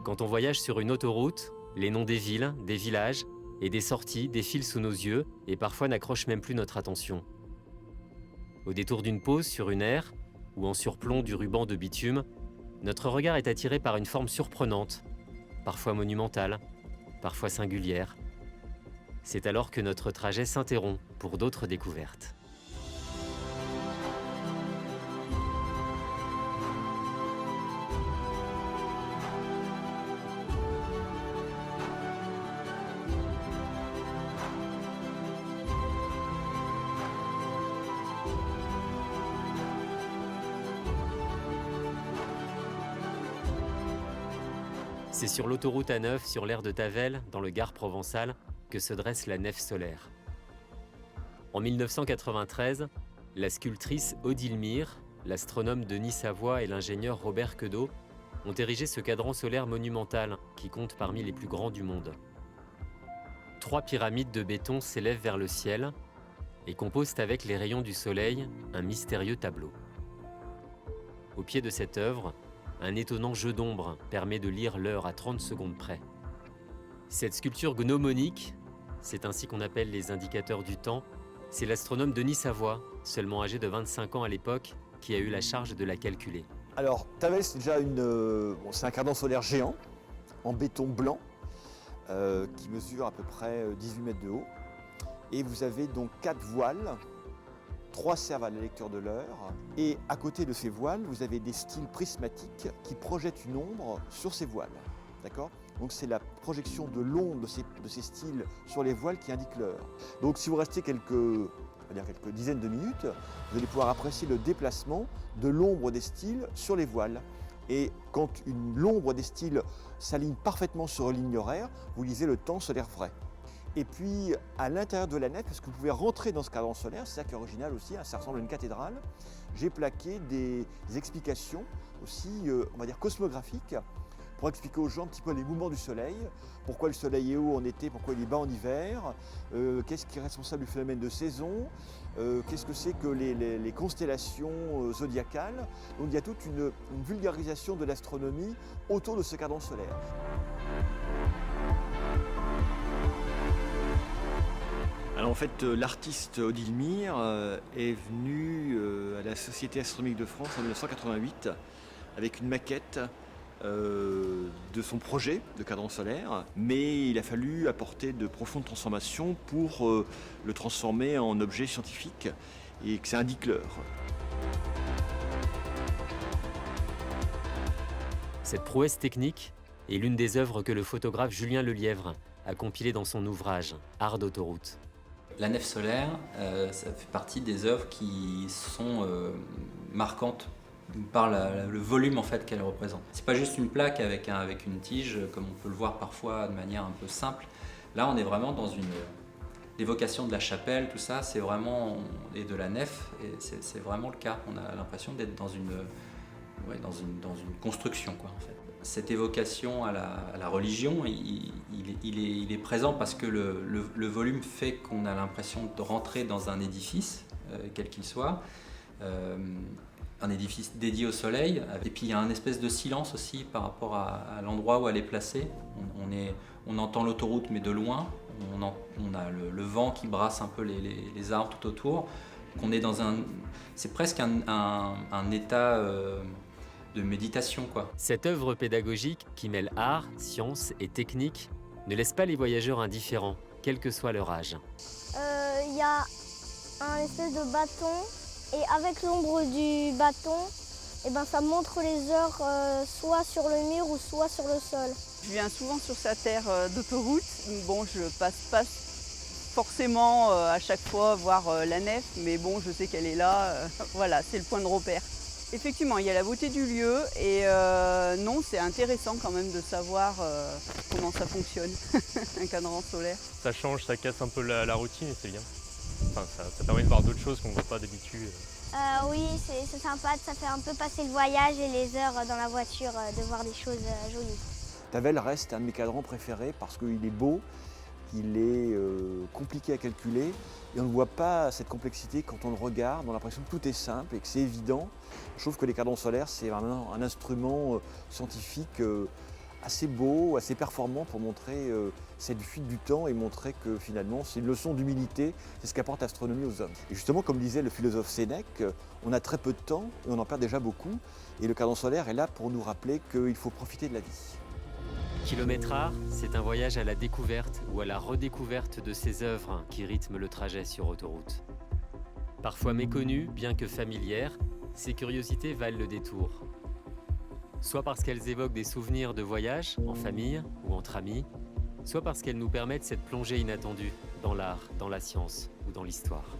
Quand on voyage sur une autoroute, les noms des villes, des villages et des sorties défilent sous nos yeux et parfois n'accrochent même plus notre attention. Au détour d'une pause sur une aire ou en surplomb du ruban de bitume, notre regard est attiré par une forme surprenante, parfois monumentale, parfois singulière. C'est alors que notre trajet s'interrompt pour d'autres découvertes. C'est sur l'autoroute A9, sur l'aire de Tavel, dans le Gard provençal, que se dresse la nef solaire. En 1993, la sculptrice Odile Mire, l'astronome Denis Savoie et l'ingénieur Robert Queudot ont érigé ce cadran solaire monumental qui compte parmi les plus grands du monde. 3 pyramides de béton s'élèvent vers le ciel et composent avec les rayons du soleil un mystérieux tableau. Au pied de cette œuvre, un étonnant jeu d'ombre permet de lire l'heure à 30 secondes près. Cette sculpture gnomonique, c'est ainsi qu'on appelle les indicateurs du temps, c'est l'astronome Denis Savoie, seulement âgé de 25 ans à l'époque, qui a eu la charge de la calculer. Alors, Tavel, c'est déjà c'est un cadran solaire géant, en béton blanc, qui mesure à peu près 18 mètres de haut. Et vous avez donc 4 voiles. 3 servent à la lecture de l'heure, et à côté de ces voiles, vous avez des styles prismatiques qui projettent une ombre sur ces voiles. D'accord ? Donc c'est la projection de l'ombre de ces styles sur les voiles qui indique l'heure. Donc si vous restez quelques dizaines de minutes, vous allez pouvoir apprécier le déplacement de l'ombre des styles sur les voiles. Et quand l'ombre des styles s'aligne parfaitement sur une ligne horaire, vous lisez le temps solaire vrai. Et puis, à l'intérieur de la nef, parce que vous pouvez rentrer dans ce cadran solaire, c'est ça qui est original aussi, hein, ça ressemble à une cathédrale, j'ai plaqué des explications aussi, on va dire, cosmographiques, pour expliquer aux gens un petit peu les mouvements du soleil, pourquoi le soleil est haut en été, pourquoi il est bas en hiver, qu'est-ce qui est responsable du phénomène de saison, qu'est-ce que c'est que les constellations zodiacales. Donc il y a toute une vulgarisation de l'astronomie autour de ce cadran solaire. Alors en fait, l'artiste Odile Mire est venu à la Société astronomique de France en 1988 avec une maquette de son projet de cadran solaire, mais il a fallu apporter de profondes transformations pour le transformer en objet scientifique et que ça indique l'heure. Cette prouesse technique est l'une des œuvres que le photographe Julien Lelièvre a compilées dans son ouvrage « Art d'autoroute ». La nef solaire, ça fait partie des œuvres qui sont marquantes par le volume en fait qu'elle représente. C'est pas juste une plaque avec une tige comme on peut le voir parfois de manière un peu simple. Là, on est vraiment dans l'évocation de la chapelle, tout ça, c'est vraiment et de la nef, et c'est vraiment le cas. On a l'impression d'être dans une construction quoi en fait. Cette évocation à la religion, il est présent parce que le volume fait qu'on a l'impression de rentrer dans un édifice, quel qu'il soit, un édifice dédié au soleil. Et puis il y a un espèce de silence aussi par rapport à l'endroit où elle est placée. On entend l'autoroute mais de loin, on a le vent qui brasse un peu les arbres tout autour. C'est presque un état de méditation, quoi. Cette œuvre pédagogique qui mêle art, science et technique ne laisse pas les voyageurs indifférents, quel que soit leur âge. Il y a un espèce de bâton et avec l'ombre du bâton, ça montre les heures soit sur le mur ou soit sur le sol. Je viens souvent sur cette aire d'autoroute. Bon, je passe pas forcément à chaque fois voir la nef, mais bon, je sais qu'elle est là. Voilà, c'est le point de repère. Effectivement, il y a la beauté du lieu et non, c'est intéressant quand même de savoir comment ça fonctionne, un cadran solaire. Ça change, ça casse un peu la routine et c'est bien. Enfin, ça permet de voir d'autres choses qu'on ne voit pas d'habitude. Oui, c'est sympa, ça fait un peu passer le voyage et les heures dans la voiture, de voir des choses jolies. Tavel reste un de mes cadrans préférés parce qu'il est beau, il est compliqué à calculer et on ne voit pas cette complexité quand on le regarde, on a l'impression que tout est simple et que c'est évident. Je trouve que les cadrans solaires, c'est vraiment un instrument scientifique assez beau, assez performant pour montrer cette fuite du temps et montrer que finalement c'est une leçon d'humilité, c'est ce qu'apporte l'astronomie aux hommes. Et justement, comme disait le philosophe Sénèque, on a très peu de temps et on en perd déjà beaucoup. Et le cadran solaire est là pour nous rappeler qu'il faut profiter de la vie. Kilomètre Art, c'est un voyage à la découverte ou à la redécouverte de ces œuvres qui rythment le trajet sur autoroute. Parfois méconnues, bien que familières, ces curiosités valent le détour. Soit parce qu'elles évoquent des souvenirs de voyage, en famille ou entre amis, soit parce qu'elles nous permettent cette plongée inattendue dans l'art, dans la science ou dans l'histoire.